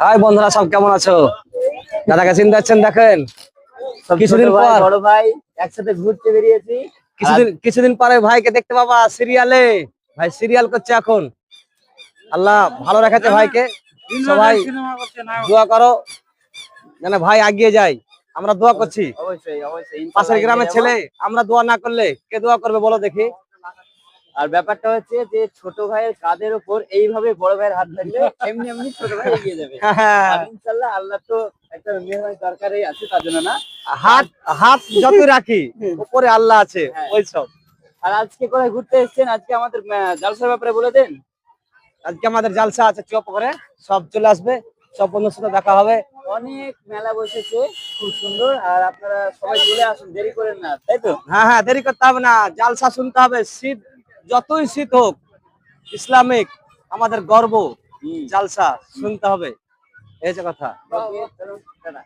High বন্ধুরা, সব কেমন আছো? দাদাকে চিনতে পারছেন? দেখেন কিছুদিন পর বড় ভাই একসাথে ঘুরতে বেরিয়েছি। কিছুদিন পরে ভাইকে দেখতে পাবা সিরিয়ালে। ভাই সিরিয়াল করছে এখন। আল্লাহ ভালো রেখেছে ভাইকে। সবাই দোয়া করো যেন ভাই এগিয়ে যায়। আমরা দোয়া করছি। অবশ্যই অবশ্যই পাশের গ্রামের ছেলে, আমরা দোয়া না করলে কে দোয়া করবে বলো দেখি? আর ব্যাপারটা হচ্ছে যে ছোট ভাইয়ের কাঁধের উপর এইভাবে বড় ভাইয়ের হাত থাকলে এমনি এমনি ছোট ভাই এগিয়ে যাবে। আর ইনশাআল্লাহ আল্লাহ তো একটা মেহমান দরকারই আছে তার জন্য না। হাত হাত যত রাখি উপরে আল্লাহ আছে ওই সব। আর আজকে কোথায় ঘুরতে এসেছেন? আজকে আমাদের জালসার ব্যাপারে বলে দেন। আজকে আমাদের জালসা আছে চুপ করে, সব চলে আসবে, সব বন্ধুর সাথে দেখা হবে। অনেক মেলা বসেছে, খুব সুন্দর। আর আপনারা সবাই চলে আসুন, দেরি করেন না, তাই তো? হ্যাঁ হ্যাঁ, দেরি করতে হবে না, জালসা শুনতে হবে। শীত যতই শীত হোক, ইসলামিক আমাদের গর্ব, জালসা শুনতে হবে, এই যে কথা। ওকে, চলুন, টাটা।